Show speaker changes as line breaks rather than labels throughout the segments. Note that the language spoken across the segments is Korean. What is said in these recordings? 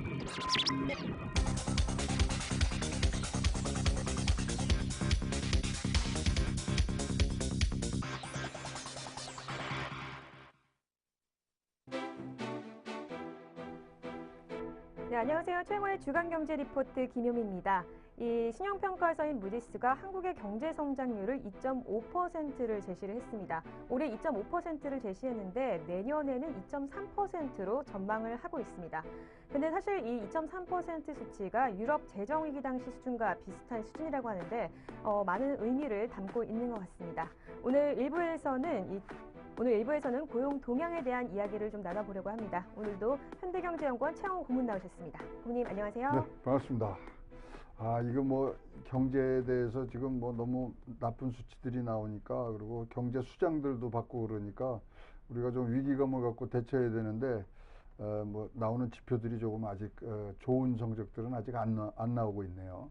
네, 안녕하세요. 최영호의 주간경제 리포트 김효미입니다. 이 신용평가사인 무디스가 한국의 경제 성장률을 2.5%를 제시를 했습니다. 올해 2.5%를 제시했는데 내년에는 2.3%로 전망을 하고 있습니다. 근데 사실 이 2.3% 수치가 유럽 재정위기 당시 수준과 비슷한 수준이라고 하는데 많은 의미를 담고 있는 것 같습니다. 오늘 일부에서는 고용 동향에 대한 이야기를 좀 나눠보려고 합니다. 오늘도 현대경제연구원 최영호 고문 나오셨습니다. 고문님 안녕하세요.
네, 반갑습니다. 이거 뭐 경제에 대해서 지금 뭐 너무 나쁜 수치들이 나오니까, 그리고 경제 수장들도 받고 그러니까 우리가 좀 위기감을 갖고 대처해야 되는데, 뭐 나오는 지표들이 조금 아직 좋은 성적들은 아직 안 나오고 있네요.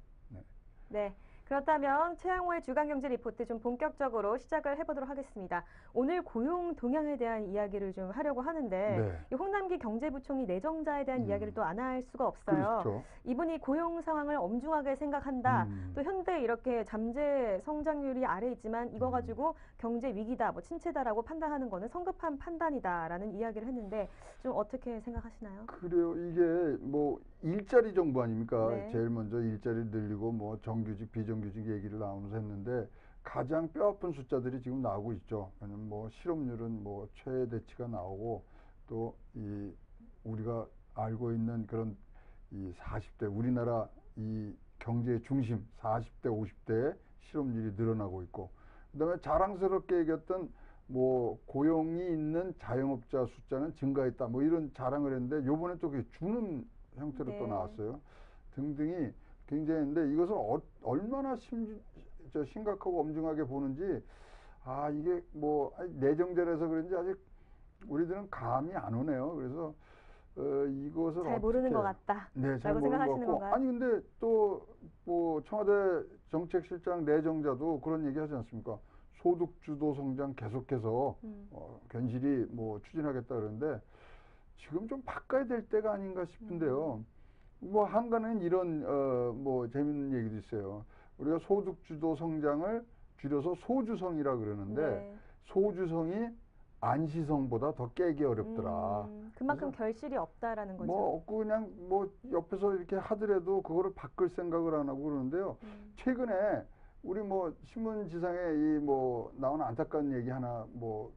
네. 그렇다면 최영호의 주간경제 리포트 좀 본격적으로 시작을 해보도록 하겠습니다. 오늘 고용 동향에 대한 이야기를 좀 하려고 하는데
네.
이 홍남기 경제부총리 내정자에 대한 이야기를 또 안 할 수가 없어요.
그렇죠.
이분이 고용 상황을 엄중하게 생각한다. 또 현대 이렇게 잠재 성장률이 아래 있지만 이거 가지고 경제 위기다, 뭐 침체다라고 판단하는 거는 성급한 판단이다라는 이야기를 했는데 좀 어떻게 생각하시나요?
그래요. 이게 뭐 일자리 정부 아닙니까?
네.
제일 먼저 일자리 늘리고 뭐 정규직, 비정규직 얘기를 나오면서 했는데, 가장 뼈아픈 숫자들이 지금 나오고 있죠. 왜냐면 뭐 실업률은 뭐 최대치가 나오고, 또 이 우리가 알고 있는 그런 이 40대 우리나라 이 경제의 중심 40대, 50대의 실업률이 늘어나고 있고, 그다음에 자랑스럽게 얘기했던 뭐 고용이 있는 자영업자 숫자는 증가했다, 뭐 이런 자랑을 했는데, 요번에 또 그게 주는 형태로 또 나왔어요. 등등이 굉장히 있는데, 이것을 얼마나 심각하고 엄중하게 보는지, 이게 뭐 내정자라서 그런지 아직 우리들은 감이 안 오네요. 그래서 이것을
잘 모르는 것 같다.
네, 잘
라고
모르는 것
생각하시는
같고,
건가요?
아니 근데 또 뭐 청와대 정책실장 내정자도 그런 얘기 하지 않습니까? 소득주도 성장 계속해서 견실히 뭐 추진하겠다 그러는데, 지금 좀 바꿔야 될 때가 아닌가 싶은데요. 뭐 한간은 이런 뭐 재밌는 얘기도 있어요. 우리가 소득주도 성장을 줄여서 소주성이라 그러는데,
네.
소주성이 안시성보다 더 깨기 어렵더라.
그만큼 결실이 없다라는 거죠.
뭐 그냥 뭐 옆에서 이렇게 하더라도 그거를 바꿀 생각을 안 하고 그러는데요. 최근에 우리 뭐 신문지상에 이 뭐 나온 안타까운 얘기 하나 뭐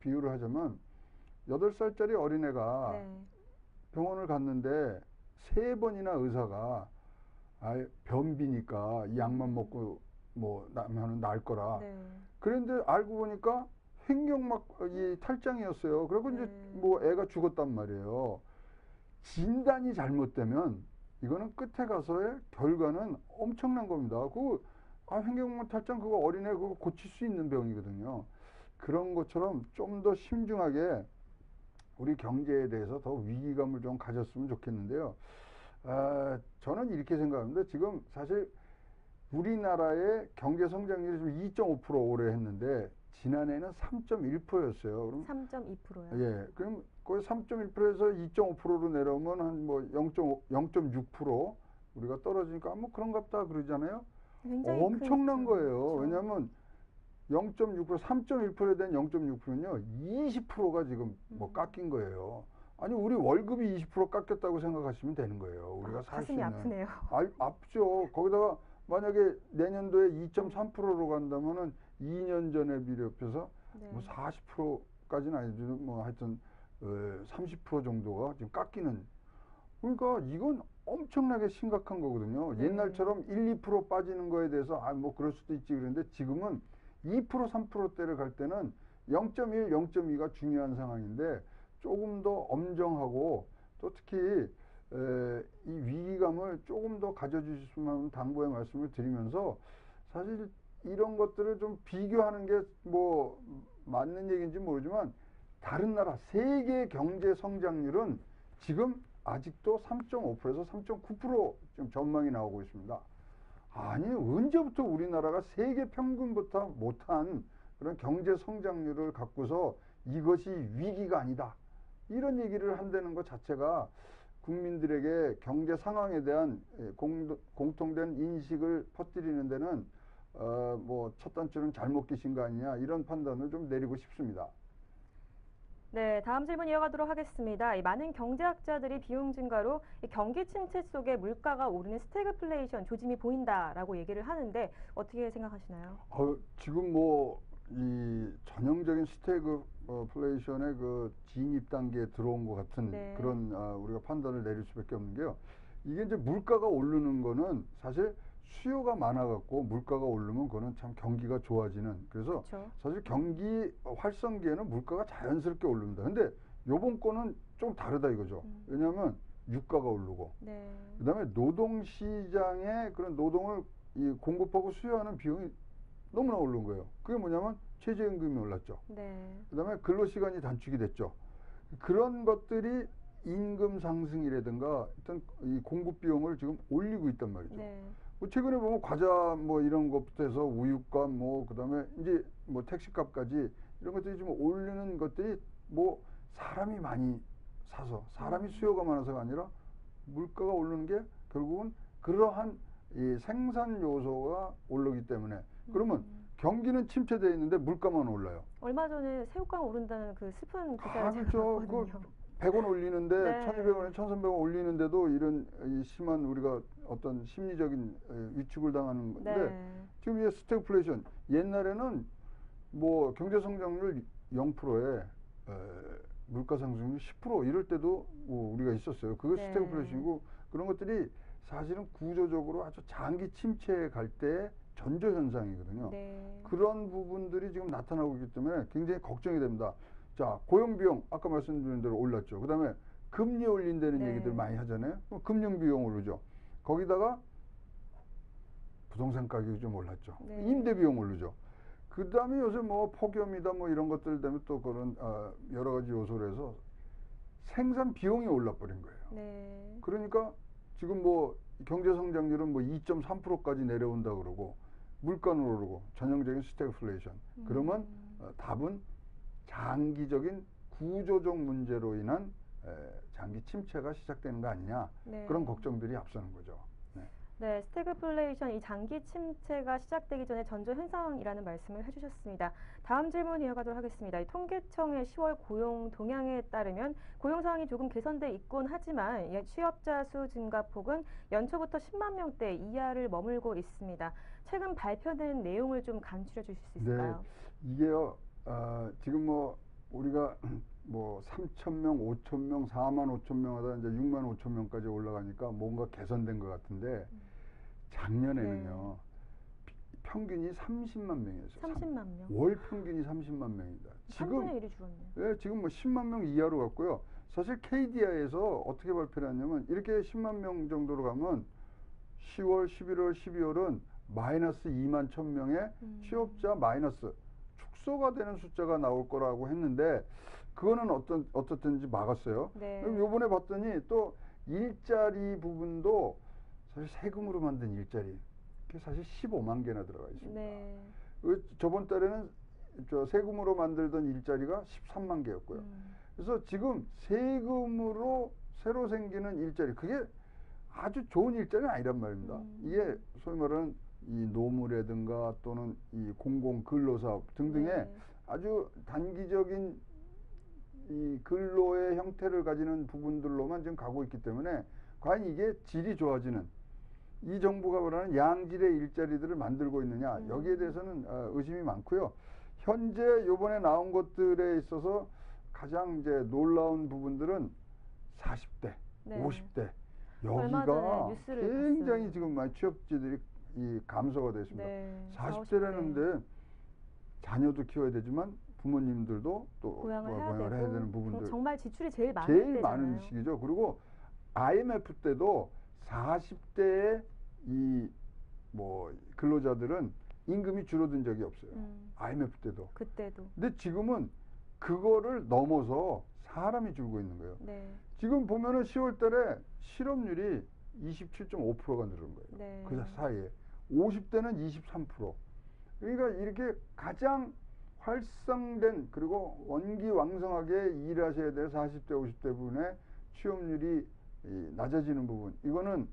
비유를 하자면, 8살짜리 어린애가
네.
병원을 갔는데 3번이나 의사가 변비니까 이 약만 먹고 뭐 나면은 나을 거라.
네.
그런데 알고 보니까 횡격막 이 탈장이었어요. 그리고 이제 뭐 애가 죽었단 말이에요. 진단이 잘못되면 이거는 끝에 가서의 결과는 엄청난 겁니다. 횡격막 탈장 그거 어린애 그거 고칠 수 있는 병이거든요. 그런 것처럼 좀 더 신중하게 우리 경제에 대해서 더 위기감을 좀 가졌으면 좋겠는데요. 저는 이렇게 생각합니다. 지금 사실 우리나라의 경제 성장률이 지금 2.5% 올해 했는데, 지난해는 3.1%였어요. 그럼
3.2%요?
예, 그럼 거의 3.1%에서 2.5%로 내려오면 한 뭐 0.6% 우리가 떨어지니까 뭐 그런갑다 그러잖아요. 엄청난 거예요.
그렇죠.
왜냐하면 0.6%, 3.1%에 대한 0.6%는요, 20%가 지금 뭐 깎인 거예요. 아니, 우리 월급이 20% 깎였다고 생각하시면 되는 거예요. 우리가 살 수
가슴이
있는.
아프네요.
아프죠. 거기다가 만약에 내년도에 2.3%로 간다면은 2년 전에 비교해서
네.
뭐 40%까지는 아니지만 뭐 하여튼 30% 정도가 지금 깎이는. 그러니까 이건 엄청나게 심각한 거거든요.
네.
옛날처럼 1, 2% 빠지는 거에 대해서 뭐 그럴 수도 있지 그런데, 지금은 2%, 3%대를 갈 때는 0.1, 0.2가 중요한 상황인데, 조금 더 엄정하고 또 특히 이 위기감을 조금 더 가져주셨으면 당부의 말씀을 드리면서, 사실 이런 것들을 좀 비교하는 게 뭐 맞는 얘기인지 모르지만, 다른 나라 세계 경제 성장률은 지금 아직도 3.5%에서 3.9% 지금 전망이 나오고 있습니다. 아니, 언제부터 우리나라가 세계 평균보다 못한 그런 경제 성장률을 갖고서 이것이 위기가 아니다, 이런 얘기를 한다는 것 자체가 국민들에게 경제 상황에 대한 공통된 인식을 퍼뜨리는 데는 뭐 첫 단추는 잘못 끼신 거 아니냐 이런 판단을 좀 내리고 싶습니다.
네, 다음 질문 이어가도록 하겠습니다. 이 많은 경제학자들이 비용 증가로 이 경기 침체 속에 물가가 오르는 스태그플레이션 조짐이 보인다라고 얘기를 하는데 어떻게 생각하시나요?
지금 뭐 이 전형적인 스태그플레이션의 그 진입 단계에 들어온 것 같은
네.
그런 우리가 판단을 내릴 수밖에 없는 게요. 이게 이제 물가가 오르는 거는 사실 수요가 많아갖고 물가가 오르면 그거는 참 경기가 좋아지는 그래서
그렇죠.
사실 경기 활성기에는 물가가 자연스럽게 오릅니다. 근데 요번 거는 좀 다르다 이거죠. 왜냐하면 유가가 오르고
네.
그다음에 노동시장에 그런 노동을 이 공급하고 수요하는 비용이 너무나 오른 거예요. 그게 뭐냐면 최저임금이 올랐죠.
네.
그다음에 근로시간이 단축이 됐죠. 그런 것들이 임금 상승이라든가 어떤 이 공급 비용을 지금 올리고 있단 말이죠.
네.
뭐 최근에 보면 과자 뭐 이런 것부터 해서 우유값 뭐 그다음에 이제 뭐 택시값까지 이런 것들이 좀 오르는 것들이 뭐 사람이 많이 사서 사람이 수요가 많아서가 아니라 물가가 오르는 게 결국은 그러한 이 생산 요소가 오르기 때문에 그러면 경기는 침체되어 있는데 물가만 올라요.
얼마 전에 새우깡 오른다는 그 슬픈 기사를 제가
그렇죠. 그
봤거든요.
100원 올리는데
네.
1,200원에 1,300원 올리는데도 이런 이 심한 우리가 어떤 심리적인 위축을 당하는 건데
네.
지금 이게 스태그플레이션 옛날에는 뭐 경제 성장률 0%에 물가 상승률 10% 이럴 때도 우리가 있었어요. 그게
네.
스태그플레이션이고 그런 것들이 사실은 구조적으로 아주 장기 침체에 갈 때 전조 현상이거든요.
네.
그런 부분들이 지금 나타나고 있기 때문에 굉장히 걱정이 됩니다. 자, 고용 비용 아까 말씀드린 대로 올랐죠. 그다음에 금리 올린다는
네.
얘기들 많이 하잖아요. 그럼 금융 비용 오르죠. 거기다가 부동산 가격이 좀 올랐죠.
네.
임대 비용 오르죠. 그다음에 요새 뭐 폭염이다 뭐 이런 것들 때문에 또 그런 여러 가지 요소로 해서 생산 비용이 올라버린 거예요.
네.
그러니까 지금 뭐 경제 성장률은 뭐 2.3%까지 내려온다 그러고 물가는 오르고 전형적인 스태그플레이션. 그러면 답은 장기적인 구조적 문제로 인한 장기 침체가 시작되는 거 아니냐
네.
그런 걱정들이 앞서는 거죠.
네, 스태그플레이션 이 장기 침체가 시작되기 전에 전조 현상이라는 말씀을 해주셨습니다. 다음 질문 이어가도록 하겠습니다. 이 통계청의 10월 고용 동향에 따르면 고용 상황이 조금 개선돼 있곤 하지만 취업자 수 증가폭은 연초부터 10만 명대 이하를 머물고 있습니다. 최근 발표된 내용을 좀 간추려 주실 수 있을까요?
네, 이게요. 지금 뭐 우리가 뭐 3,000명, 5,000명, 4만 5천 명 하다 이제 6만 5천 명까지 올라가니까 뭔가 개선된 것 같은데 작년에는요. 평균이 30만 명이었어요.
30만 명.
월 평균이 30만 명이다. 지금
3분의 1이 줄었네요.
네, 지금 뭐 10만 명 이하로 갔고요. 사실 KDI에서 어떻게 발표를 했냐면 이렇게 10만 명 정도로 가면 10월, 11월, 12월은 마이너스 2만 1,000명의 취업자 마이너스 축소가 되는 숫자가 나올 거라고 했는데 그거는 어떻든지 막았어요.
네.
그럼 요번에 봤더니 또 일자리 부분도 사실 세금으로 만든 일자리 그게 사실 15만 개나 들어가 있습니다.
네.
저번 달에는 저 세금으로 만들던 일자리가 13만 개였고요. 그래서 지금 세금으로 새로 생기는 일자리 그게 아주 좋은 일자리는 아니란 말입니다. 이게 소위 말하는 이 노무라든가 또는 이 공공 근로사업 등등의
네.
아주 단기적인 이 근로의 형태를 가지는 부분들로만 지금 가고 있기 때문에 과연 이게 질이 좋아지는 이 정부가 말하는 양질의 일자리들을 만들고 있느냐 여기에 대해서는 의심이 많고요. 현재 요번에 나온 것들에 있어서 가장 이제 놀라운 부분들은 40대,
네.
50대
얼마 전에
여기가
뉴스를
굉장히
봤어요.
지금 많이 취업지들이 이 감소가 됐습니다.
네.
40대라는데 자녀도 키워야 되지만 부모님들도 또
고향을 해야
고향을
되고
해야 되는 부분들
정말 지출이 제일 많은
제일
때잖아요.
많은 시기죠. 그리고 IMF 때도 40대의 이 뭐 근로자들은 임금이 줄어든 적이 없어요. IMF 때도.
그때도.
근데 지금은 그거를 넘어서 사람이 줄고 있는 거예요.
네.
지금 보면은 10월 달에 실업률이 27.5%가 늘은 거예요.
네.
그 사이에 50대는 23%. 그러니까 이렇게 가장 활성된 그리고 원기왕성하게 일하셔야 될 40대, 50대 분의 취업률이 낮아지는 부분, 이거는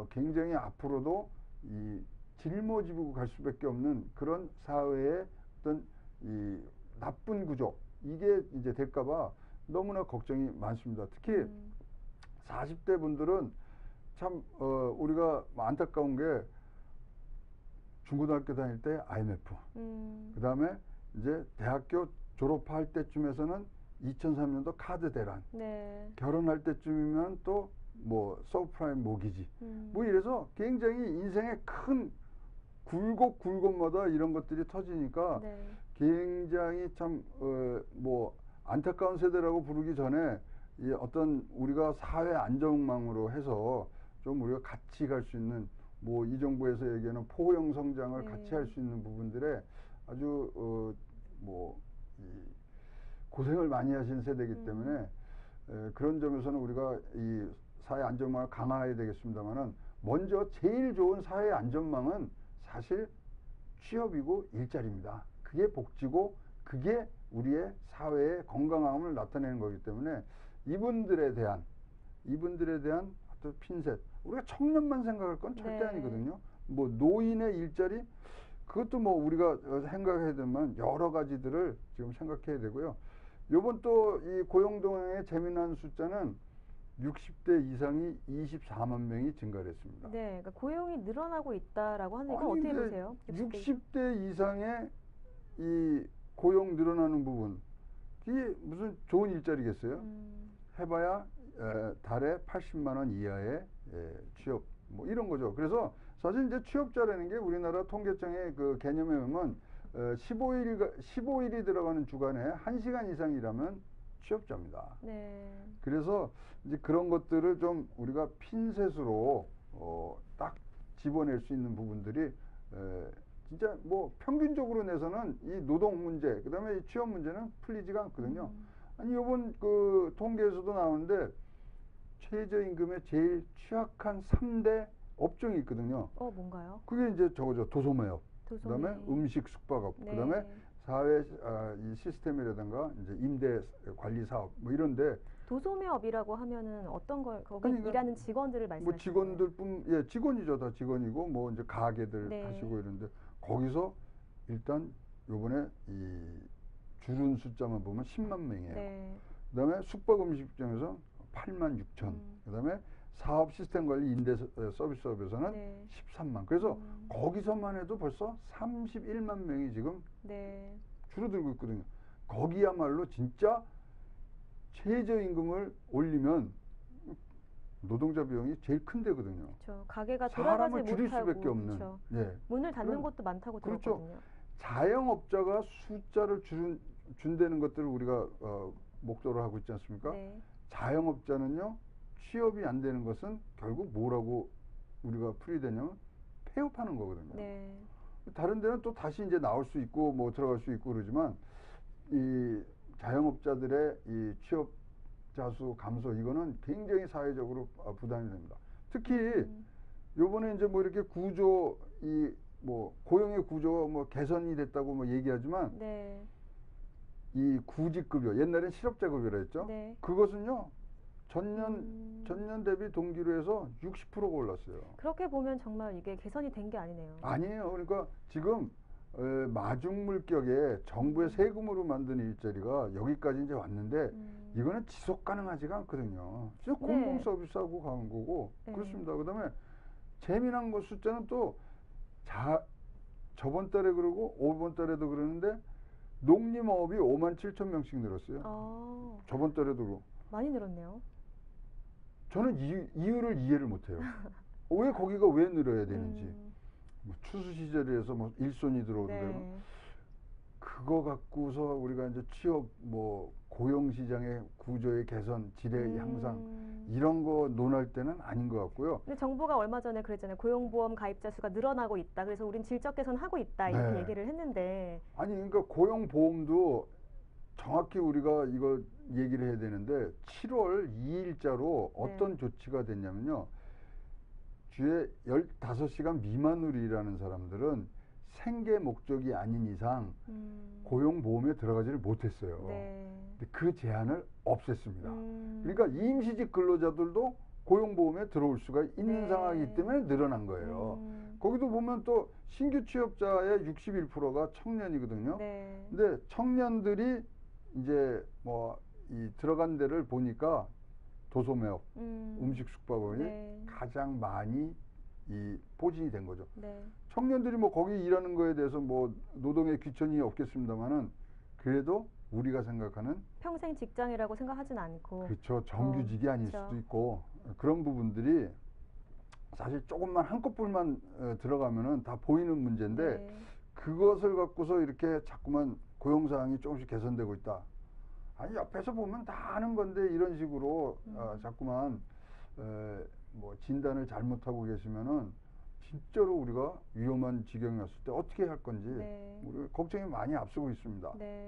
굉장히 앞으로도 이 짊어지고 갈 수밖에 없는 그런 사회의 어떤 이 나쁜 구조, 이게 이제 될까봐 너무나 걱정이 많습니다. 특히 40대 분들은 참 우리가 안타까운 게 중고등학교 다닐 때 IMF, 그다음에 이제 대학교 졸업할 때쯤에서는 2003년도 카드 대란,
네.
결혼할 때쯤이면 또 뭐 서브프라임 모기지, 뭐 이래서 굉장히 인생의 큰 굴곡마다 이런 것들이 터지니까
네.
굉장히 참 뭐 안타까운 세대라고 부르기 전에 이 어떤 우리가 사회 안정망으로 해서 좀 우리가 같이 갈 수 있는, 뭐 이 정부에서 얘기하는 포용 성장을
네.
같이 할 수 있는 부분들에 아주 뭐 이 고생을 많이 하신 세대이기 때문에 그런 점에서는 우리가 이 사회 안전망을 강화해야 되겠습니다만은, 먼저 제일 좋은 사회 안전망은 사실 취업이고 일자리입니다. 그게 복지고 그게 우리의 사회의 건강함을 나타내는 거기 때문에 이분들에 대한 어떤 핀셋, 우리가 청년만 생각할 건 절대
네.
아니거든요. 뭐 노인의 일자리, 그것도 뭐 우리가 생각해야 되면 여러 가지들을 지금 생각해야 되고요. 요번 또 이 고용동향의 재미난 숫자는 60대 이상이 24만 명이 증가를 했습니다.
네, 그러니까 고용이 늘어나고 있다라고 하는 건
아니,
어떻게
근데
보세요?
60대 이상의 이 고용 늘어나는 부분, 이게 무슨 좋은 일자리겠어요? 해봐야 달에 80만 원 이하의 취업, 뭐 이런 거죠. 그래서 사실 이제 취업자라는 게 우리나라 통계청의 그 개념에 보면 15일이 들어가는 주간에 1시간 이상 일하면 취업자입니다.
네.
그래서 이제 그런 것들을 좀 우리가 핀셋으로 딱 집어낼 수 있는 부분들이 진짜 뭐 평균적으로 내서는 이 노동 문제, 그다음에 이 취업 문제는 풀리지가 않거든요. 아니, 요번 그 통계에서도 나오는데 최저임금의 제일 취약한 3대 업종이 있거든요.
뭔가요?
그게 이제 저거죠. 도소매업, 그다음에
도소매.
음식 숙박업,
네.
그다음에 사회 이 시스템이라든가 이제 임대 관리 사업, 뭐 이런데.
도소매업이라고 하면은 어떤 걸, 거기
아니,
일하는 직원들을
뭐
말씀하시는
직원들뿐, 예, 직원이죠. 다 직원이고 뭐 이제 가게들
네.
하시고 이런데, 거기서 일단 요번에 이 줄은 숫자만 보면 10만 명이에요.
네.
그다음에 숙박 음식점에서 8만 6천, 그다음에 사업 시스템 관리 임대 서비스업에서는
네.
13만. 그래서 거기서만 해도 벌써 31만 명이 지금
네.
줄어들고 있거든요. 거기야말로 진짜 최저임금을 올리면 노동자 비용이 제일 큰 데거든요.
그렇죠. 가게가 돌아가지
사람을 줄일
못하고,
수밖에 없는.
그렇죠.
예.
문을 닫는
그럼,
곳도 많다고
그렇죠.
들었거든요.
자영업자가 숫자를 준다는 것들을 우리가 목도를 하고 있지 않습니까?
네.
자영업자는요, 취업이 안 되는 것은 결국 뭐라고 우리가 풀이되냐면 폐업하는 거거든요.
네.
다른 데는 또 다시 이제 나올 수 있고 뭐 들어갈 수 있고 그러지만, 이 자영업자들의 이 취업자 수 감소, 이거는 굉장히 사회적으로 부담이 됩니다. 특히 요번에 이제 뭐 이렇게 구조, 이 뭐 고용의 구조 뭐 개선이 됐다고 뭐 얘기하지만,
네.
이 구직급여, 옛날엔 실업자급여라 했죠.
네.
그것은요 전년 대비 동기로 해서 60%가 올랐어요.
그렇게 보면 정말 이게 개선이 된 게 아니네요.
아니에요. 그러니까 지금 마중물격에 정부의 세금으로 만든 일자리가 여기까지 이제 왔는데, 이거는 지속 가능하지가 않거든요. 진짜 공공 서비스하고 가는 거고.
네.
그렇습니다. 그다음에 재미난 거 숫자는 또 저번 달에 그러고 이번 달에도 그러는데, 농림업이 5만 7천 명씩 늘었어요. 저번 달에도 그러고.
많이 늘었네요.
저는 이유를 이해를 못해요. 왜 거기가 왜 늘어야 되는지. 뭐 추수 시절에서 뭐 일손이 들어오는데,
네.
그거 갖고서 우리가 이제 취업, 뭐 고용 시장의 구조의 개선, 질의 향상, 이런 거 논할 때는 아닌 것 같고요.
근데 정부가 얼마 전에 그랬잖아요. 고용보험 가입자 수가 늘어나고 있다. 그래서 우린 질적 개선하고 있다. 이렇게
네.
얘기를 했는데.
아니, 그러니까 고용보험도 정확히 우리가 이거 얘기를 해야 되는데, 7월 2일자로 어떤 조치가 됐냐면요. 주에 15시간 미만으로 일하는 사람들은 생계 목적이 아닌 이상 고용보험에 들어가지를 못했어요.
네.
근데 그 제한을 없앴습니다. 그러니까 임시직 근로자들도 고용보험에 들어올 수가 있는
네.
상황이기 때문에 늘어난 거예요. 거기도 보면 또 신규 취업자의 61%가 청년이거든요.
네.
근데 청년들이 이제 뭐 이 들어간 데를 보니까 도소매업, 음식 숙박업이
네.
가장 많이 이 포진이 된 거죠.
네.
청년들이 뭐 거기 일하는 거에 대해서 뭐 노동의 귀천이 없겠습니다만은 그래도 우리가 생각하는
평생 직장이라고 생각하진 않고.
그렇죠. 정규직이 아닐
그쵸.
수도 있고 그런 부분들이 사실 조금만 한꺼풀만 들어가면은 다 보이는 문제인데
네.
그것을 갖고서 이렇게 자꾸만 고용 사항이 조금씩 개선되고 있다. 아니 옆에서 보면 다 아는 건데 이런 식으로 자꾸만 뭐 진단을 잘못하고 계시면은 진짜로 우리가 위험한 지경이었을 때 어떻게 할 건지
네.
우리 걱정이 많이 앞서고 있습니다.
네.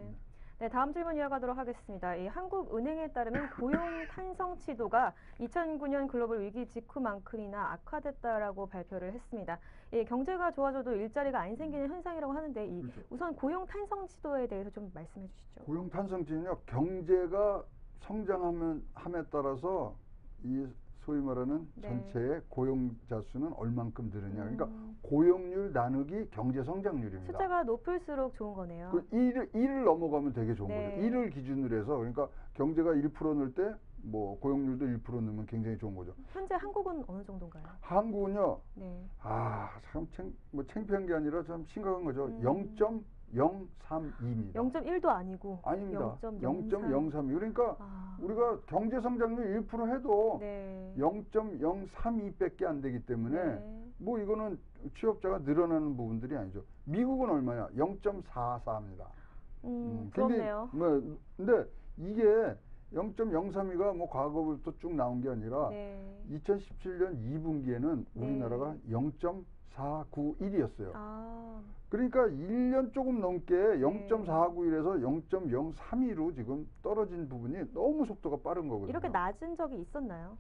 네, 다음 질문 이어가도록 하겠습니다. 이 한국은행에 따르면 고용 탄성치도가 2009년 글로벌 위기 직후만큼이나 악화됐다라고 발표를 했습니다. 이 경제가 좋아져도 일자리가 안 생기는 현상이라고 하는데
그렇죠.
우선 고용 탄성치도에 대해서 좀 말씀해 주시죠.
고용 탄성치는요 경제가 함에 따라서 이 소위 말하는
네.
전체의 고용자 수는 얼만큼 늘으냐. 그러니까 고용률 나누기 경제 성장률입니다.
숫자가 높을수록 좋은 거네요.
그 1을 넘어가면 되게 좋은
네.
거죠. 1을 기준으로 해서 그러니까 경제가 1% 늘 때 뭐 고용률도 1% 늘면 굉장히 좋은 거죠.
현재 한국은 어느 정도인가요?
한국은요.
네.
참 창피한 게 아니라 참 심각한 거죠. 0.032입니다.
0.1도 아니고
아닙니다.
0.03.
0.03. 그러니까 우리가 경제 성장률 1% 해도
네.
0.032밖에 안 되기 때문에
네.
뭐 이거는 취업자가 늘어나는 부분들이 아니죠. 미국은 얼마야? 0.44입니다.
부럽네요.
근데 이게 0.032가 뭐 과거부터 쭉 나온 게 아니라
네.
2017년 2분기에는 우리나라가 0.491이었어요. 그러니까 1년 조금 넘게 0.491에서 0.032로 지금 떨어진 부분이 너무 속도가 빠른 거거든요.
이렇게 낮은 적이 있었나요?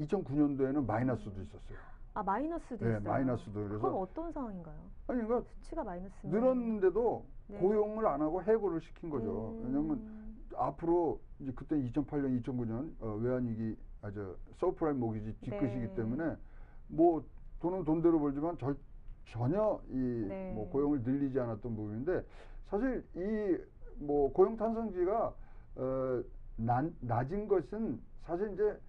2009년도에는 마이너스도 있었어요.
마이너스도
네,
있어요.
마이너스도. 그래서
그건 어떤 상황인가요?
아니 그러니까
수치가 마이너스면
늘었는데도
네.
고용을 안 하고 해고를 시킨 거죠. 왜냐면 앞으로 이제 그때 2008년, 2009년 외환위기 서프라임 모기지 뒤끝이기
네.
때문에 뭐 돈은 돈대로 벌지만 전혀
네.
뭐 고용을 늘리지 않았던 부분인데 사실 이 뭐 고용 탄성지가 낮은 것은 사실 이제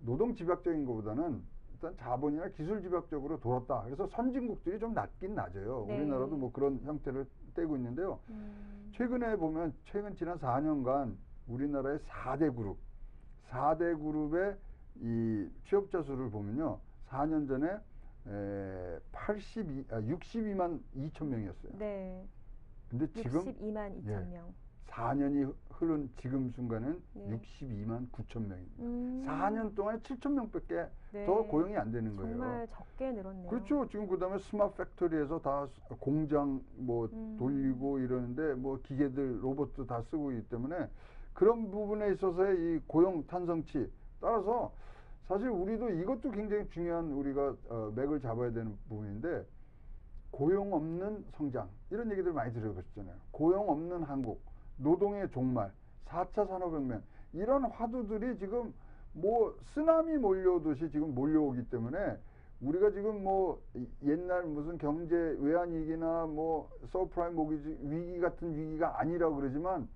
노동 집약적인 것보다는 일단 자본이나 기술 집약적으로 돌았다. 그래서 선진국들이 좀 낮긴 낮아요.
네.
우리나라도 뭐 그런 형태를 떼고 있는데요. 최근에 보면 지난 4년간 우리나라의 4대 그룹의 이 취업자 수를 보면요. 4년 전에 62만 2천 명이었어요.
네.
근데 지금
62만 2천 명.
4년이 흐른 지금 순간은
네.
62만 9천 명입니다. 4년 동안에 7천 명밖에 더 고용이 안 되는 거예요.
정말 적게 늘었네요.
그렇죠. 지금 그다음에 스마트 팩토리에서 다 공장 뭐 돌리고 이러는데 뭐 기계들 로봇도 다 쓰고 있기 때문에 그런 부분에 있어서의 이 고용 탄성치 따라서 사실 우리도 이것도 굉장히 중요한 우리가 맥을 잡아야 되는 부분인데 고용 없는 성장 이런 얘기들 많이 들어보셨잖아요. 고용 없는 한국, 노동의 종말, 4차 산업혁명 이런 화두들이 지금 뭐 쓰나미 몰려오듯이 지금 몰려오기 때문에 우리가 지금 뭐 옛날 무슨 경제 외환위기나 뭐 서프라임 모기지 위기 같은 위기가 아니라고 그러지만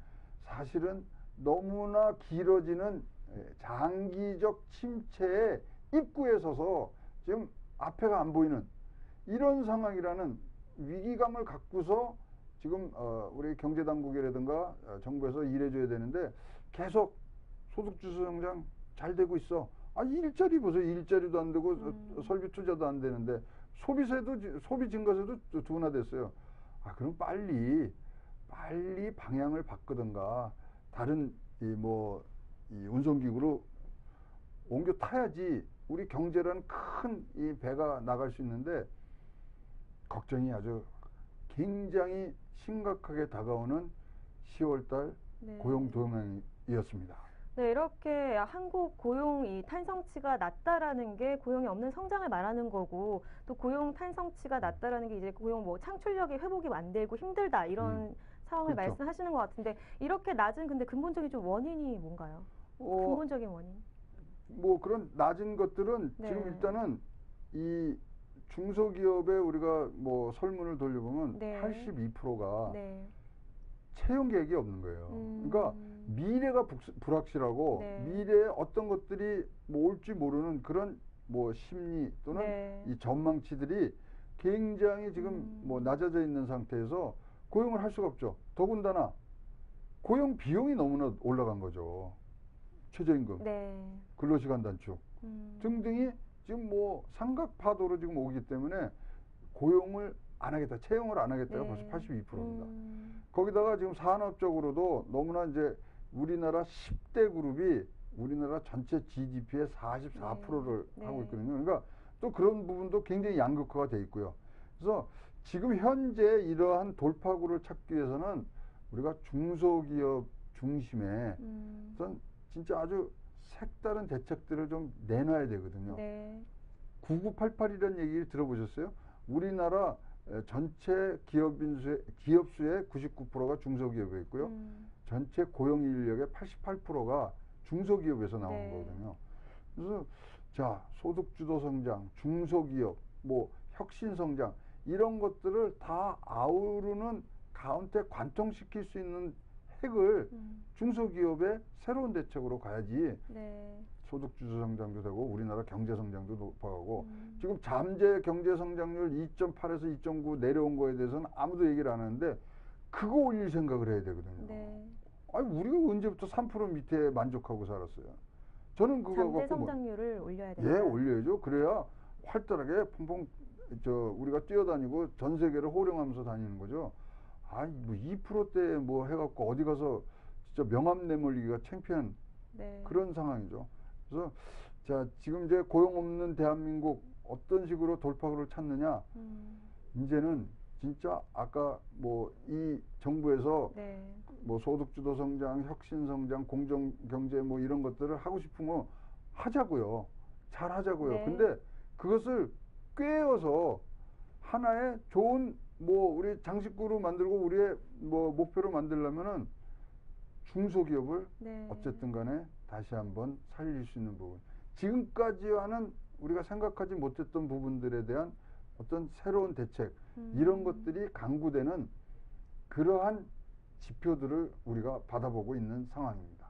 사실은 너무나 길어지는 장기적 침체의 입구에 서서 지금 앞에가 안 보이는 이런 상황이라는 위기감을 갖고서 지금 우리 경제당국이라든가 정부에서 일해줘야 되는데 계속 소득주도 성장 잘 되고 있어. 일자리 보세요. 일자리도 안 되고 설비 투자도 안 되는데 소비 증가세도 둔화됐어요. 그럼 빨리 방향을 바꾸든가 다른 이 운송기구로 옮겨 타야지 우리 경제라는 큰 이 배가 나갈 수 있는데 걱정이 아주 굉장히 심각하게 다가오는 10월달 고용 동향이었습니다.
네, 이렇게 한국 고용 이 탄성치가 낮다라는 게 고용이 없는 성장을 말하는 거고 또 고용 탄성치가 낮다라는 게 이제 고용 뭐 창출력이 회복이 안 되고 힘들다 이런 상황을
그렇죠.
말씀하시는 것 같은데 이렇게 낮은 근데 근본적인 좀 원인이 뭔가요? 근본적인 원인?
뭐 그런 낮은 것들은
네.
지금 일단은 이 중소기업에 우리가 뭐 설문을 돌려보면
네.
82%가
네.
채용 계획이 없는 거예요. 그러니까 미래가 불확실하고
네.
미래에 어떤 것들이 뭐 올지 모르는 그런 뭐 심리 또는
네.
이 전망치들이 굉장히 지금 뭐 낮아져 있는 상태에서 고용을 할 수가 없죠. 더군다나 고용 비용이 너무나 올라간 거죠. 최저임금,
네.
근로시간 단축 등등이 지금 뭐 삼각파도로 지금 오기 때문에 고용을 안 하겠다, 채용을 안 하겠다가
네.
벌써 82%입니다. 거기다가 지금 산업적으로도 너무나 이제 우리나라 10대 그룹이 우리나라 전체 GDP의 44%를
네.
하고 있거든요. 그러니까 또 그런 부분도 굉장히 양극화가 돼 있고요. 그래서 지금 현재 이러한 돌파구를 찾기 위해서는 우리가 중소기업 중심의 어떤 진짜 아주 색다른 대책들을 좀 내놔야 되거든요.
네.
9988이라는 얘기를 들어보셨어요? 우리나라 전체 기업 수의 99%가 중소기업에 있고요. 전체 고용 인력의 88%가 중소기업에서 나오는
네.
거거든요. 그래서 자, 소득주도 성장, 중소기업, 뭐 혁신 성장 이런 것들을 다 아우르는 가운데 관통시킬 수 있는 핵을 중소기업의 새로운 대책으로 가야지
네.
소득주도 성장도 되고 우리나라 경제 성장도 높아가고 지금 잠재 경제 성장률 2.8에서 2.9 내려온 거에 대해서는 아무도 얘기를 안 하는데 그거 올릴 생각을 해야 되거든요.
네.
아니 우리가 언제부터 3% 밑에 만족하고 살았어요. 저는 그거
잠재
갖고
성장률을 올려야 된다.
예, 올려야죠. 그래야 활달하게 퐁퐁 우리가 뛰어다니고 전 세계를 호령하면서 다니는 거죠. 아니 뭐 2%대 뭐 해갖고 어디 가서 진짜 명함 내몰리기가 창피한
네.
그런 상황이죠. 그래서 자, 지금 이제 고용 없는 대한민국 어떤 식으로 돌파구를 찾느냐? 이제는 진짜 아까 뭐 이 정부에서
네.
뭐 소득주도 성장, 혁신 성장, 공정 경제 뭐 이런 것들을 하고 싶으면 하자고요. 잘 하자고요.
네.
근데 그것을 꿰어서 하나의 좋은 뭐 우리 장식구로 만들고 우리의 뭐 목표로 만들려면은 중소기업을
네.
어쨌든 간에 다시 한번 살릴 수 있는 부분. 지금까지와는 우리가 생각하지 못했던 부분들에 대한 어떤 새로운 대책, 이런 것들이 강구되는 그러한 지표들을 우리가 받아보고 있는 상황입니다.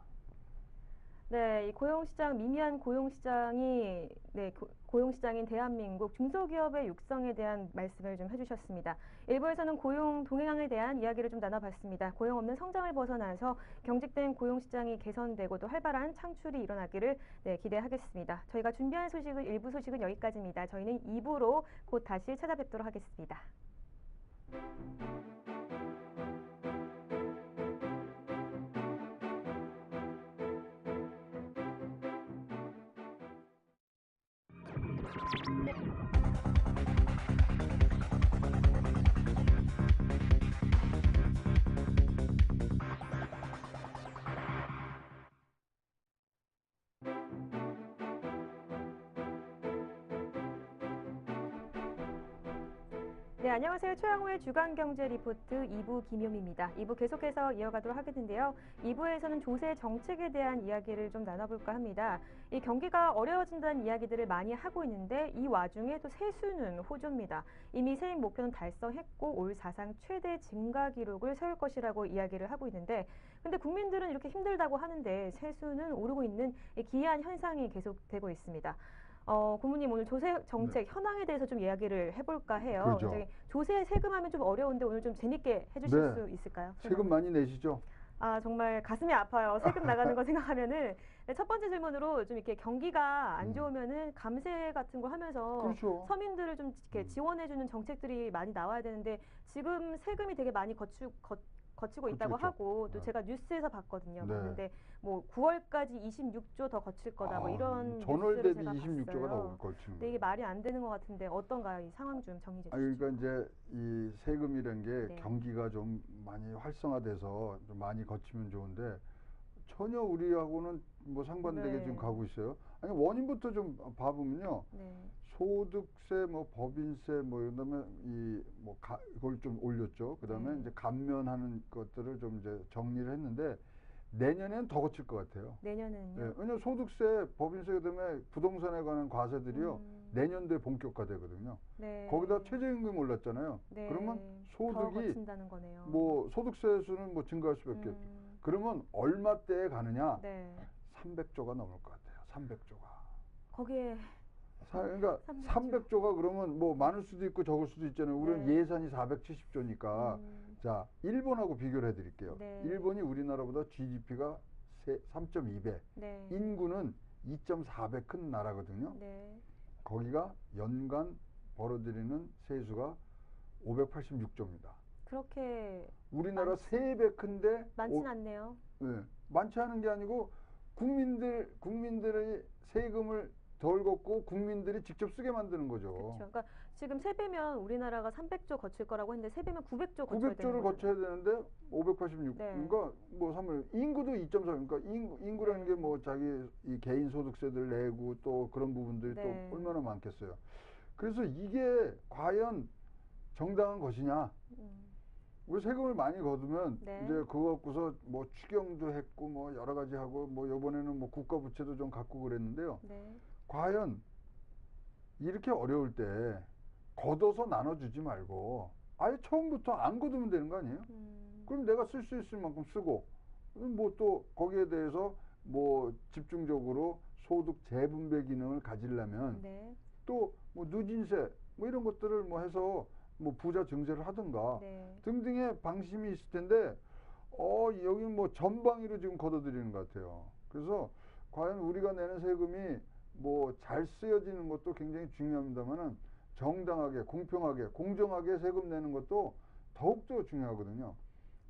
네, 이 고용시장, 미미한 고용시장이, 네, 고용시장인 대한민국 중소기업의 육성에 대한 말씀을 좀 해주셨습니다. 일부에서는 고용 동향에 대한 이야기를 좀 나눠봤습니다. 고용 없는 성장을 벗어나서 경직된 고용시장이 개선되고 또 활발한 창출이 일어나기를 기대하겠습니다. 저희가 준비한 소식은 일부 소식은 여기까지입니다. 저희는 2부로 곧 다시 찾아뵙도록 하겠습니다. 네, 안녕하세요. 최양호의 주간경제 리포트 2부 김효미입니다. 2부 계속해서 이어가도록 하겠는데요. 2부에서는 조세 정책에 대한 이야기를 좀 나눠볼까 합니다. 이 경기가 어려워진다는 이야기들을 많이 하고 있는데 이 와중에 또 세수는 호조입니다. 이미 세입 목표는 달성했고 올 사상 최대 증가 기록을 세울 것이라고 이야기를 하고 있는데 근데 국민들은 이렇게 힘들다고 하는데 세수는 오르고 있는 기이한 현상이 계속되고 있습니다. 고모님 오늘 조세 정책 현황에 대해서 좀 이야기를 해볼까 해요.
그렇죠.
굉장히 조세 세금하면 좀 어려운데 오늘 좀 재밌게 해주실 수 있을까요?
세금 많이 내시죠?
아 정말 가슴이 아파요. 세금 나가는 거 생각하면은 첫 번째 질문으로 좀 이렇게 경기가 안 좋으면은 감세 같은 거 하면서
그렇죠.
서민들을 좀 이렇게 지원해주는 정책들이 많이 나와야 되는데 지금 세금이 되게 많이 거치고 있다고
그렇죠.
하고 또 제가 뉴스에서 봤거든요.
네.
봤는데 뭐 9월까지 26조 더 거칠 거다 뭐 이런
전월
뉴스를
대비
제가
26조가
봤어요.
나올 거치는
근데
거예요.
이게 말이 안 되는 것 같은데 어떤가요? 이 상황 좀 정리해 주시죠.
그러니까 이제 이 세금이란 게
네.
경기가 좀 많이 활성화돼서 좀 많이 거치면 좋은데 전혀 우리하고는 뭐 상반되게
네.
지금 가고 있어요. 아니 원인부터 좀 봐보면요.
네.
소득세, 뭐 법인세, 뭐 이러면 이걸 좀 올렸죠. 그다음에
네.
이제 감면하는 것들을 좀 이제 정리를 했는데 내년에는 더 거칠 것 같아요.
내년에는요?
예, 왜냐하면 소득세, 법인세 그다음에 부동산에 관한 과세들이요. 내년도에 본격화되거든요.
네.
거기다 최저임금이 올랐잖아요.
네.
그러면
더
소득이
거친다는 거네요.
뭐 소득세 수는 뭐 증가할 수밖에 없죠. 그러면 얼마대에 가느냐?
네.
300조가 넘을 것 같아요. 300조가.
거기에
그러니까
300조.
300조가 그러면 뭐 많을 수도 있고 적을 수도 있잖아요. 우리는
네.
예산이 470조니까. 자, 일본하고 비교를 해드릴게요.
네.
일본이 우리나라보다 GDP가 3.2배,
네.
인구는 2.4배 큰 나라거든요.
네.
거기가 연간 벌어들이는 세수가 586조입니다.
그렇게
우리나라 3배 큰데
많진 않네요.
네, 많지 않은 게 아니고 국민들의 세금을 덜 걷고 국민들이 직접 쓰게 만드는 거죠.
그렇죠. 그러니까 지금 3배면 우리나라가 300조 거칠 거라고 했는데 3배면 900조 거쳐야 되는
900조를
거잖아요.
거쳐야 되는데 586.
네.
그러니까 뭐 3을 인구도 2.4. 그러니까 인구라는
네.
게 뭐 자기 이 개인 소득세들 내고 또 그런 부분들이
네.
또 얼마나 많겠어요. 그래서 이게 과연 정당한 것이냐? 우리 세금을 많이 거두면
네.
이제 그거 갖고서 뭐 추경도 했고 뭐 여러 가지 하고 뭐 이번에는 뭐 국가 부채도 좀 갖고 그랬는데요.
네.
과연 이렇게 어려울 때 걷어서 나눠주지 말고 아예 처음부터 안 거두면 되는 거 아니에요? 그럼 내가 쓸 수 있을 만큼 쓰고 뭐 또 거기에 대해서 뭐 집중적으로 소득 재분배 기능을 가지려면
네.
또 뭐 누진세 뭐 이런 것들을 뭐 해서 뭐 부자 증세를 하든가
네.
등등의 방침이 있을 텐데 여기 뭐 전방위로 지금 걷어들이는 것 같아요. 그래서 과연 우리가 내는 세금이 뭐 잘 쓰여지는 것도 굉장히 중요합니다만은 정당하게, 공평하게, 공정하게 세금 내는 것도 더욱더 중요하거든요.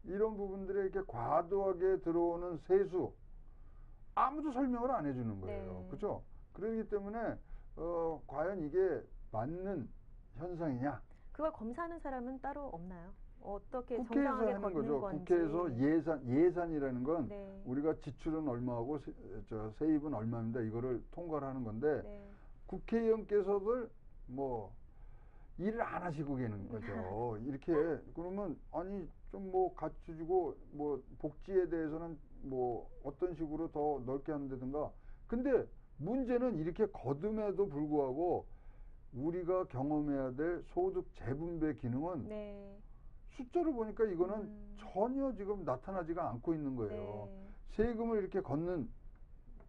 이런 부분들에 이렇게 과도하게 들어오는 세수 아무도 설명을 안 해주는 거예요.
네.
그렇죠? 그렇기 때문에 과연 이게 맞는 현상이냐?
그걸 검사하는 사람은 따로 없나요? 어떻게
국회에서
정당하게
하는
걷는
거죠.
건지.
국회에서 예산이라는 건
네.
우리가 지출은 얼마하고 세입은 얼마입니다. 이거를 통과를 하는 건데
네.
국회의원께서들 뭐 일을 안 하시고 계는 거죠. 이렇게 그러면 아니 좀 뭐 갖춰주고 뭐 복지에 대해서는 뭐 어떤 식으로 더 넓게 한다든가. 근데 문제는 이렇게 거둠에도 불구하고 우리가 경험해야 될 소득 재분배 기능은
네.
숫자로 보니까 이거는 전혀 지금 나타나지가 않고 있는 거예요.
네.
세금을 이렇게 걷는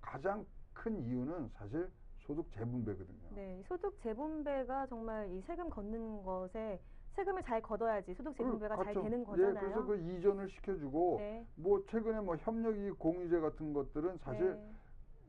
가장 큰 이유는 사실 소득 재분배거든요.
네. 소득 재분배가 정말 이 세금 걷는 것에 세금을 잘 걷어야지 소득 재분배가 잘
그렇죠.
되는 거잖아요.
예, 그래서 그 이전을 시켜주고
네.
뭐 최근에 뭐 협력이익 공유제 같은 것들은 사실
네.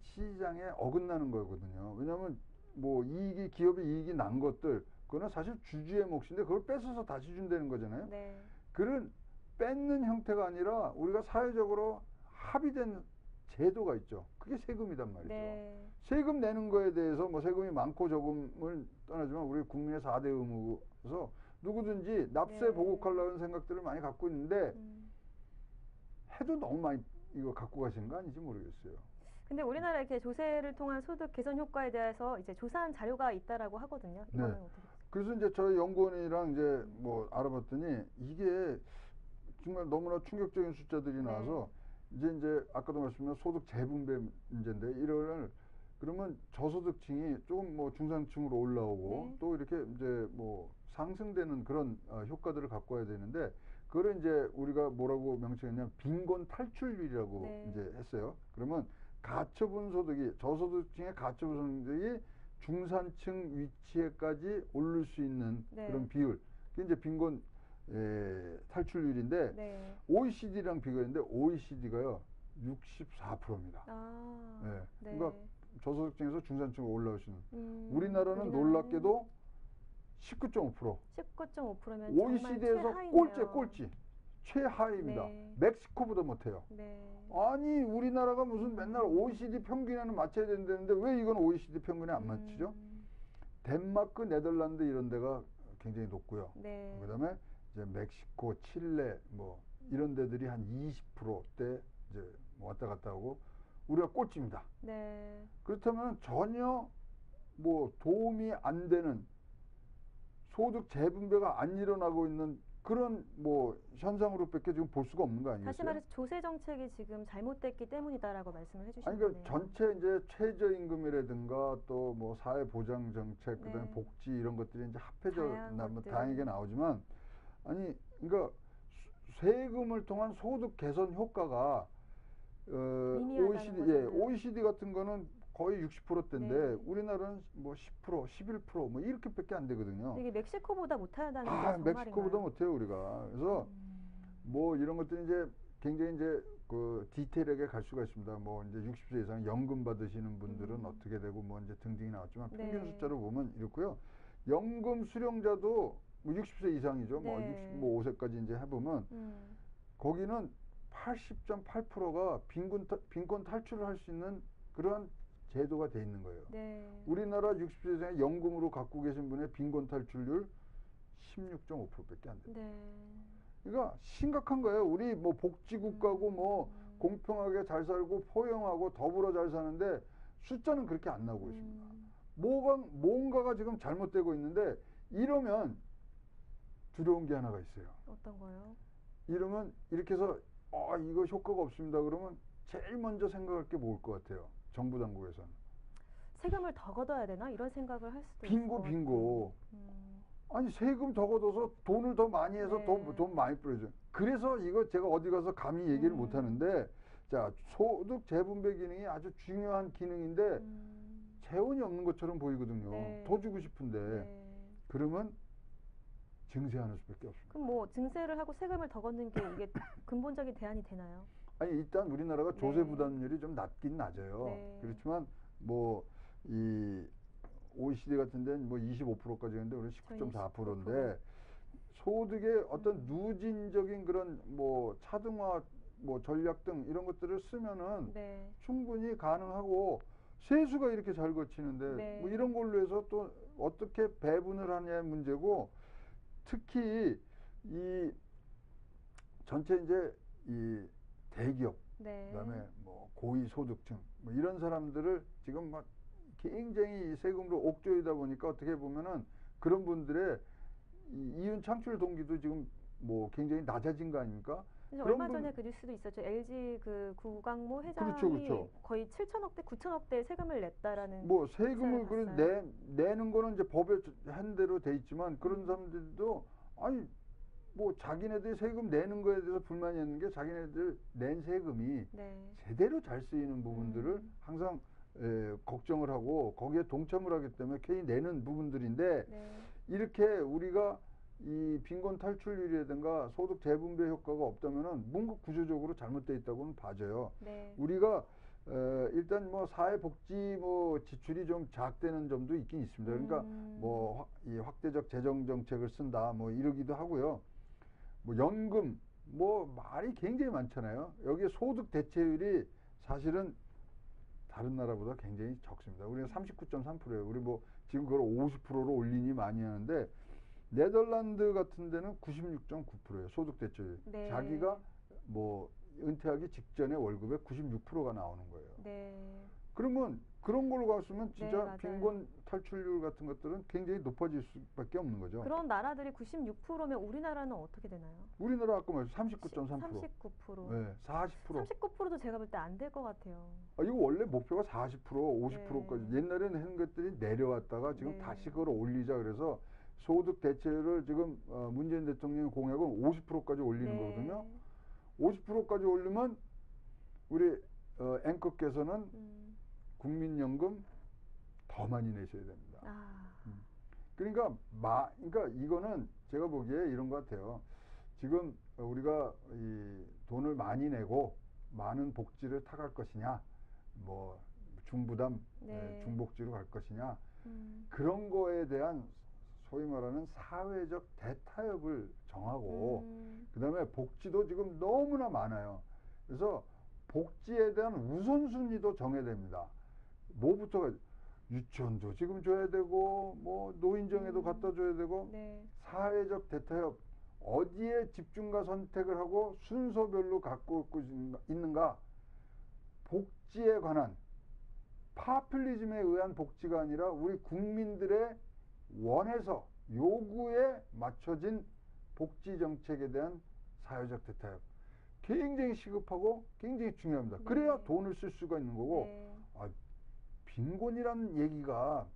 시장에 어긋나는 거거든요. 왜냐하면 뭐 기업의 이익이 난 것들 그거는 사실 주주의 몫인데 그걸 뺏어서 다시 준다는 거잖아요.
네.
그런 뺏는 형태가 아니라 우리가 사회적으로 합의된 제도가 있죠. 그게 세금이단 말이죠.
네.
세금 내는 거에 대해서 뭐 세금이 많고 적음을 떠나지만 우리 국민의 4대 의무에서 누구든지 납세
네.
보복하려는 생각들을 많이 갖고 있는데 해도 너무 많이 이거 갖고 가시는 거 아닌지 모르겠어요.
근데 우리나라 이렇게 조세를 통한 소득 개선 효과에 대해서 이제 조사한 자료가 있다라고 하거든요. 이거는
네.
어떻게 보세요?
그래서 이제 저희 연구원이랑 이제 뭐 알아봤더니 이게 정말 너무나 충격적인 숫자들이 나와서 이제 아까도 말씀드린 소득 재분배 문제인데 이를 그러면 저소득층이 조금 뭐 중산층으로 올라오고
네.
또 이렇게 이제 뭐 상승되는 그런 효과들을 갖고 와야 되는데 그걸 이제 우리가 뭐라고 명칭했냐면 빈곤 탈출율이라고
네.
이제 했어요. 그러면 가처분 소득이 저소득층의 가처분 소득이 중산층 위치에까지 오를 수 있는
네.
그런 비율. 그게 이제 빈곤 탈출률인데
네.
OECD랑 비교했는데 OECD가요 64%입니다.
아.
네.
네.
그러니까 저소득층에서 중산층으로 올라오시는 우리나라는 놀랍게도 19.5%.
19.5%면
OECD에서
정말 최하위네요.
꼴찌 최하위입니다.
네.
멕시코보다 못해요.
네.
아니 우리나라가 무슨 맨날 OECD 평균에는 맞춰야 된다는데 왜 이건 OECD 평균에 안 맞추죠? 덴마크, 네덜란드 이런 데가 굉장히 높고요.
네.
그다음에 이제 멕시코, 칠레 뭐 이런 데들이 한 20%대 이제 왔다 갔다 하고 우리가 꼴찌입니다.
네.
그렇다면 전혀 뭐 도움이 안 되는 소득 재분배가 안 일어나고 있는 그런 뭐 현상으로밖에 지금 볼 수가 없는 거 아니겠어요?
다시 말해서 조세 정책이 지금 잘못됐기 때문이다라고 말씀을 해주신
아니
거네요.
그러니까 전체 이제 최저임금이라든가 또 뭐 사회보장 정책, 그다음에
네.
복지 이런 것들이 이제 합해져
다양한
뭐
것들.
다양하게 나오지만 아니 그러니까 세금을 통한 소득 개선 효과가
미미하다는 거잖아요.
OECD 같은 거는 거의 60%대인데
네.
우리나라는 뭐 10%, 11%뭐 이렇게밖에 안 되거든요.
이게 멕시코보다 못하다는 게
멕시코보다
정말인가요?
못해요 우리가. 그래서 뭐 이런 것들이 이제 굉장히 이제 그 디테일하게 갈 수가 있습니다. 뭐 이제 60세 이상 연금 받으시는 분들은 어떻게 되고 뭐 이제 등등이 나왔지만 평균
네.
숫자로 보면 이렇고요. 연금 수령자도 뭐 60세 이상이죠. 뭐
네.
65세까지 이제 해보면 거기는 80.8%가 빈곤 탈출을 할 수 있는 그러한 제도가 돼 있는 거예요.
네.
우리나라 60세 이상의 연금으로 갖고 계신 분의 빈곤 탈출률 16.5%밖에 안 돼요.
네.
그러니까 심각한 거예요. 우리 뭐 복지국가고 뭐 공평하게 잘 살고 포용하고 더불어 잘 사는데 숫자는 그렇게 안 나오고 있습니다. 뭔가가 지금 잘못되고 있는데 이러면 두려운 게 하나가 있어요.
어떤 거요?
이러면 이렇게 해서 이거 효과가 없습니다. 그러면 제일 먼저 생각할 게 뭐일 것 같아요? 정부 당국에서는.
세금을 더 걷어야 되나? 이런 생각을 할 수도
빈고. 아니 세금 더 걷어서 돈을 더 많이 해서
네.
돈 많이 뿌려줘요. 그래서 이거 제가 어디 가서 감히 얘기를 못 하는데 자 소득 재분배 기능이 아주 중요한 기능인데 재원이 없는 것처럼 보이거든요.
네.
더 주고 싶은데
네.
그러면 증세하는 수밖에 없습니다.
그럼 뭐 증세를 하고 세금을 더 걷는 게 이게 근본적인 대안이 되나요?
아니 일단 우리나라가
네.
조세 부담률이 좀 낮긴 낮아요.
네.
그렇지만 뭐 이 OECD 같은 데는 뭐 25%까지 했는데 우리는
저희는
19.4%인데 소득의 어떤 누진적인 그런 뭐 차등화 뭐 전략 등 이런 것들을 쓰면은
네.
충분히 가능하고 세수가 이렇게 잘 거치는데
네.
뭐 이런 걸로 해서 또 어떻게 배분을 하냐의 문제고 특히 이 전체 이제 이 대기업
네.
그다음에 뭐 고위 소득층 뭐 이런 사람들을 지금 막 굉장히 세금으로 옥죄이다 보니까 어떻게 보면은 그런 분들의 이윤 창출 동기도 지금 뭐 굉장히 낮아진 거 아닙니까?
그래서 얼마 전에 그 뉴스도 있었죠. LG 그 구광모 회장이
그렇죠.
거의 7천억대, 9천억대 세금을 냈다라는.
뭐 세금을
기사를
그 내는 거는 이제 법에 한 대로 돼 있지만 그런 사람들도 아니 뭐 자기네들이 세금 내는 거에 대해서 불만이 있는 게 자기네들 낸 세금이
네.
제대로 잘 쓰이는 부분들을 항상 걱정을 하고 거기에 동참을 하기 때문에 괜히 내는 부분들인데
네.
이렇게 우리가 이 빈곤 탈출률이라든가 소득 재분배 효과가 없다면은 뭔가 구조적으로 잘못되어 있다고는 봐져요.
네.
우리가 일단 뭐 사회복지 뭐 지출이 좀 작되는 점도 있긴 있습니다. 그러니까 뭐 이 확대적 재정 정책을 쓴다 뭐 이러기도 하고요. 뭐 연금 뭐 말이 굉장히 많잖아요. 여기에 소득 대체율이 사실은 다른 나라보다 굉장히 적습니다. 우리가 39.3%예요. 우리 뭐 지금 그걸 50%로 올리니 많이 하는데 네덜란드 같은 데는 96.9%예요. 소득 대체율.
네.
자기가 뭐 은퇴하기 직전에 월급의 96%가 나오는 거예요.
네.
그러면 그런 걸로 갔으면 진짜
맞아요.
빈곤 탈출률 같은 것들은 굉장히 높아질 수밖에 없는 거죠.
그런 나라들이 96%면 우리나라는 어떻게 되나요?
우리나라 아까 말했죠. 39.3%.
39%.
네, 40%.
39%도 제가 볼 때 안 될 것 같아요.
이거 원래 목표가 40%, 50%까지.
네.
옛날에는 한 것들이 내려왔다가 지금
네.
다시 그걸 올리자 그래서 소득 대체율을 지금 문재인 대통령 공약은 50%까지 올리는
네.
거거든요. 50%까지 올리면 우리 앵커께서는 국민연금 더 많이 내셔야 됩니다. 그러니까 이거는 제가 보기에 이런 것 같아요. 지금 우리가 이 돈을 많이 내고 많은 복지를 타갈 것이냐, 뭐 중부담,
네.
중복지로 갈 것이냐, 그런 거에 대한 소위 말하는 사회적 대타협을 정하고 그다음에 복지도 지금 너무나 많아요. 그래서 복지에 대한 우선순위도 정해야 됩니다. 뭐부터 유치원도 지금 줘야 되고 뭐 노인정에도 갖다 줘야 되고
네.
사회적 대타협 어디에 집중과 선택을 하고 순서별로 갖고 있는가. 복지에 관한 파퓰리즘에 의한 복지가 아니라 우리 국민들의 원해서 요구에 맞춰진 복지 정책에 대한 사회적 대타협 굉장히 시급하고 굉장히 중요합니다.
네.
그래야 돈을 쓸 수가 있는 거고
네.
빈곤이라는 얘기가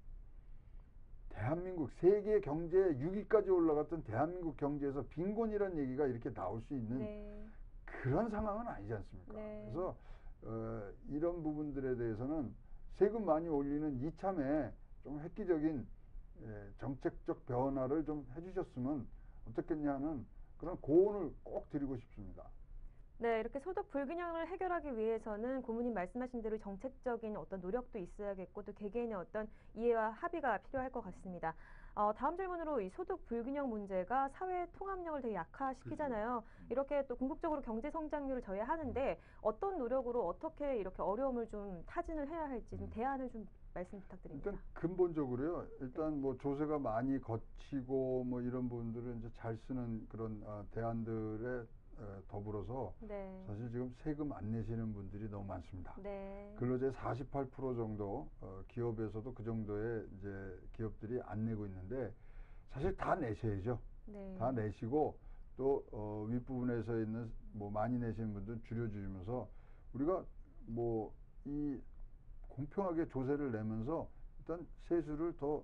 대한민국 세계 경제 6위까지 올라갔던 대한민국 경제에서 빈곤이라는 얘기가 이렇게 나올 수 있는
네.
그런 상황은 아니지 않습니까?
네.
그래서 이런 부분들에 대해서는 세금 많이 올리는 이참에 좀 획기적인 정책적 변화를 좀 해주셨으면 어떻겠냐 하는 그런 고언을 꼭 드리고 싶습니다.
네, 이렇게 소득 불균형을 해결하기 위해서는 고모님 말씀하신 대로 정책적인 어떤 노력도 있어야겠고 또 개개인의 어떤 이해와 합의가 필요할 것 같습니다. 다음 질문으로 이 소득 불균형 문제가 사회 통합력을 되게 약화시키잖아요. 이렇게 또 궁극적으로 경제 성장률을 져야 하는데 어떤 노력으로 어떻게 이렇게 어려움을 좀 타진을 해야 할지 좀 대안을 좀 말씀 부탁드립니다.
일단 근본적으로요. 일단 뭐 조세가 많이 거치고 뭐 이런 부분들을 이제 잘 쓰는 그런 대안들에 더불어서
네.
사실 지금 세금 안 내시는 분들이 너무 많습니다.
네.
근로자의 48% 정도 기업에서도 그 정도의 이제 기업들이 안 내고 있는데 사실 다 내셔야죠.
네.
다 내시고 또 윗부분에서 있는 뭐 많이 내시는 분들 줄여주면서 우리가 뭐 이 공평하게 조세를 내면서 일단 세수를 더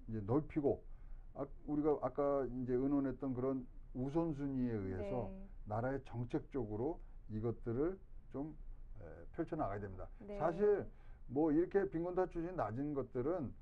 이제 넓히고 우리가 아까 이제 의논했던 그런 우선순위에 의해서
네.
나라의 정책적으로 이것들을 좀 펼쳐 나가야 됩니다.
네.
사실 뭐 이렇게 빈곤 탈출이 낮은 것들은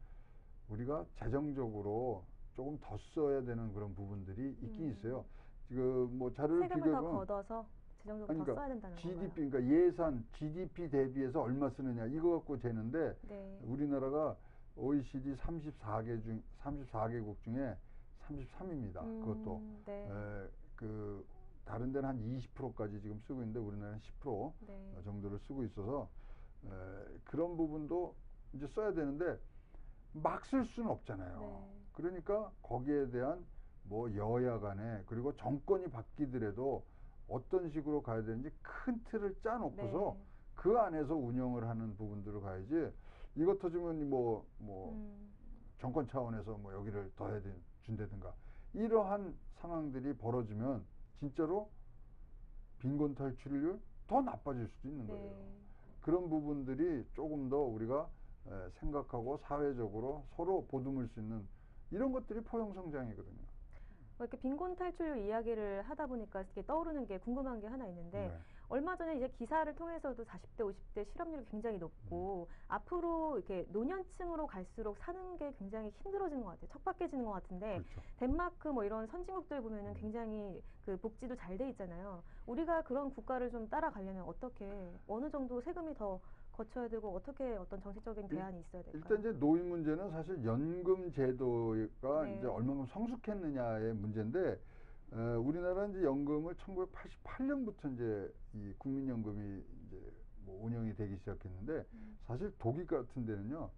우리가 재정적으로 조금 더 써야 되는 그런 부분들이 있긴 있어요. 지금 뭐 자료를
세금을 더
비교해보면
걷어서 재정적으로 더 써야 된다는 건가요?
GDP 그러니까 예산 GDP 대비해서 얼마 쓰느냐 이거 갖고 재는데
네.
우리나라가 OECD 34개국 중에 33입니다. 그것도
네.
그 다른 데는 한 20%까지 지금 쓰고 있는데 우리나라는 10%
네.
정도를 쓰고 있어서 그런 부분도 이제 써야 되는데 막 쓸 수는 없잖아요.
네.
그러니까 거기에 대한 뭐 여야 간에 그리고 정권이 바뀌더라도 어떤 식으로 가야 되는지 큰 틀을 짜놓고서
네.
그 안에서 운영을 하는 부분들을 가야지 이것 터지면 뭐 정권 차원에서 뭐 여기를 더 해야 준다든가 이러한 상황들이 벌어지면 진짜로 빈곤 탈출률 더 나빠질 수도 있는 거예요.
네.
그런 부분들이 조금 더 우리가 생각하고 사회적으로 서로 보듬을 수 있는 이런 것들이 포용 성장이거든요.
이렇게 빈곤 탈출 이야기를 하다 보니까 이렇게 떠오르는 게 궁금한 게 하나 있는데
네.
얼마 전에 이제 기사를 통해서도 40대, 50대 실업률이 굉장히 높고 앞으로 이렇게 노년층으로 갈수록 사는 게 굉장히 힘들어지는 것 같아요. 척박해지는 것 같은데
그렇죠.
덴마크 뭐 이런 선진국들 보면은 굉장히 그 복지도 잘 돼 있잖아요. 우리가 그런 국가를 좀 따라가려면 어떻게 어느 정도 세금이 더 거쳐야 되고 어떻게 어떤 정책적인 대안이 있어야 될까요?
일단 이제 노인 문제는 사실 연금 제도가
네.
이제 얼마큼 성숙했느냐의 문제인데 우리나라 이제 연금을 1988년부터 이제 이 국민연금이 이제 뭐 운영이 되기 시작했는데 사실 독일 같은 데는요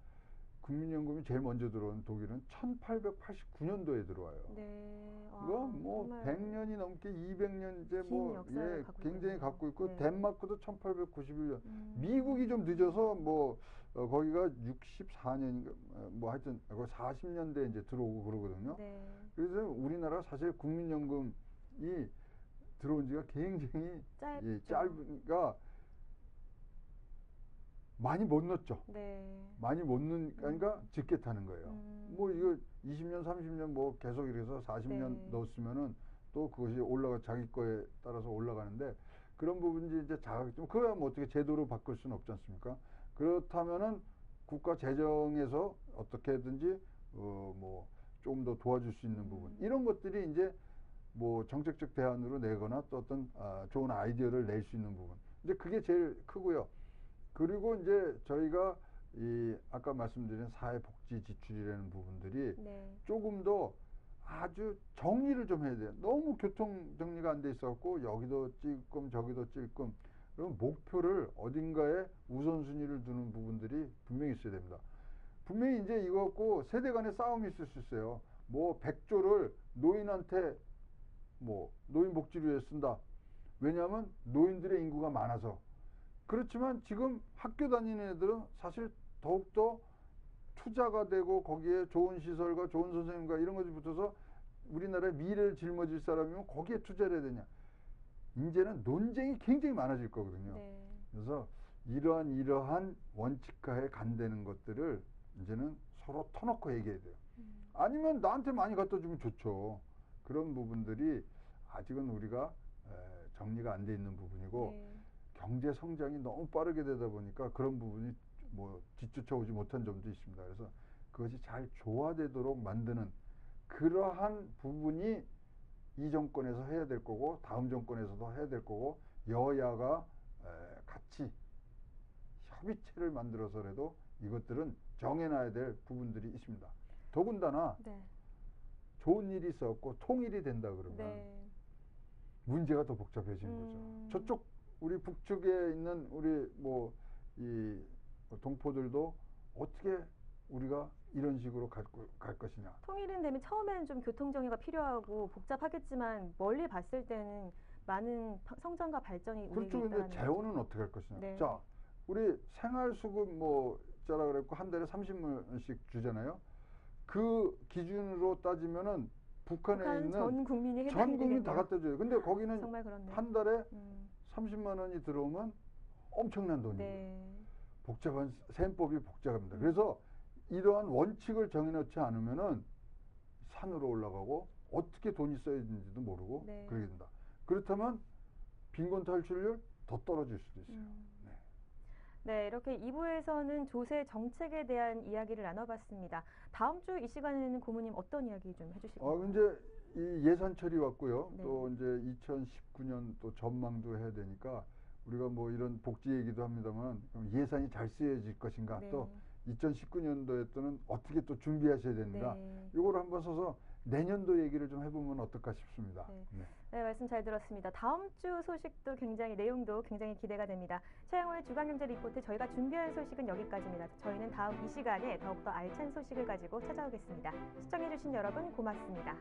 국민연금이 제일 먼저 들어온 독일은 1889년도에 들어와요.
네.
이거 뭐
정말
100년이 넘게 200년 이제
긴
뭐
역사를 갖고
굉장히
있군요.
갖고 있고
네.
덴마크도 1891년 미국이 좀 늦어서 뭐 거기가 64년인가 뭐 하여튼 40년대 이제 들어오고 그러거든요.
네.
그래서 우리나라 사실 국민연금이 들어온 지가 굉장히
짧죠.
짧으니까 많이 못 넣었죠.
네.
많이 못 넣으니까 적게 타는 거예요. 뭐 이거 20년, 30년 뭐 계속 이래서 40년
네.
넣었으면은 또 그것이 자기 거에 따라서 올라가는데 그런 부분이 이제 자각좀 그거야 뭐 어떻게 제도로 바꿀 수는 없지 않습니까? 그렇다면은 국가 재정에서 어떻게든지 뭐 조금 더 도와줄 수 있는 부분 이런 것들이 이제 뭐 정책적 대안으로 내거나 또 어떤 좋은 아이디어를 낼 수 있는 부분 이제 그게 제일 크고요. 그리고 이제 저희가 이 아까 말씀드린 사회복지 지출이라는 부분들이
네.
조금 더 아주 정리를 좀 해야 돼요. 너무 교통 정리가 안 돼 있어갖고 여기도 찔끔 저기도 찔끔 그럼 목표를 어딘가에 우선순위를 두는 부분들이 분명히 있어야 됩니다. 분명히 이제 이거 갖고 세대 간의 싸움이 있을 수 있어요. 뭐 100조를 노인한테 뭐 노인복지를 쓴다. 왜냐하면 노인들의 인구가 많아서. 그렇지만 지금 학교 다니는 애들은 사실 더욱더 투자가 되고 거기에 좋은 시설과 좋은 선생님과 이런 것이 붙어서 우리나라의 미래를 짊어질 사람이면 거기에 투자를 해야 되냐. 이제는 논쟁이 굉장히 많아질 거거든요.
네.
그래서 이러한 원칙하에 간다는 것들을 이제는 서로 터놓고 얘기해야 돼요. 아니면 나한테 많이 갖다 주면 좋죠. 그런 부분들이 아직은 우리가 정리가 안 돼 있는 부분이고
네.
경제 성장이 너무 빠르게 되다 보니까 그런 부분이 뭐 뒤쫓아오지 못한 점도 있습니다. 그래서 그것이 잘 조화되도록 만드는 그러한 부분이 이 정권에서 해야 될 거고 다음 정권에서도 해야 될 거고 여야가 같이 협의체를 만들어서라도 이것들은 정해놔야 될 부분들이 있습니다. 더군다나
네.
좋은 일이 있었고 통일이 된다 그러면
네.
문제가 더 복잡해지는 거죠. 저쪽 우리 북측에 있는 우리 뭐 이 동포들도 어떻게 우리가 이런 식으로 갈 것이냐.
통일은 되면 처음에는 좀 교통 정의가 필요하고 복잡하겠지만 멀리 봤을 때는 많은 성장과 발전이 우리
그렇죠. 근데
있다는
재원은 어떻게 할 것이냐.
네.
자, 우리 생활수급 뭐 짜라 그랬고 한 달에 30만 원씩 주잖아요. 그 기준으로 따지면은 북한에
북한
있는
전 국민이
전 국민 다 갖다 줘요. 근데 거기는
정말 그렇네요.
한 달에 30만 원이 들어오면 엄청난 돈이에요.
네.
복잡한 셈법이 복잡합니다. 그래서 이러한 원칙을 정해놓지 않으면은 산으로 올라가고 어떻게 돈이 써야 되는지도 모르고
네.
그러게 된다. 그렇다면 빈곤 탈출률 더 떨어질 수도 있어요. 네.
네, 이렇게 2부에서는 조세 정책에 대한 이야기를 나눠봤습니다. 다음 주 이 시간에는 고모님 어떤 이야기 좀 해주실 건가요?
이제 이 예산철이 왔고요.
네.
또 이제 2019년 또 전망도 해야 되니까 우리가 뭐 이런 복지 얘기도 합니다만 예산이 잘 쓰여질 것인가
네.
또 2019년도에 또는 어떻게 또 준비하셔야 됩니다.
네.
이걸 한번 써서 내년도 얘기를 좀 해보면 어떨까 싶습니다.
네.
네.
네, 말씀 잘 들었습니다. 다음 주 소식도 굉장히 내용도 굉장히 기대가 됩니다. 최양호의 주간경제 리포트 저희가 준비한 소식은 여기까지입니다. 저희는 다음 이 시간에 더욱더 알찬 소식을 가지고 찾아오겠습니다. 시청해주신 여러분 고맙습니다.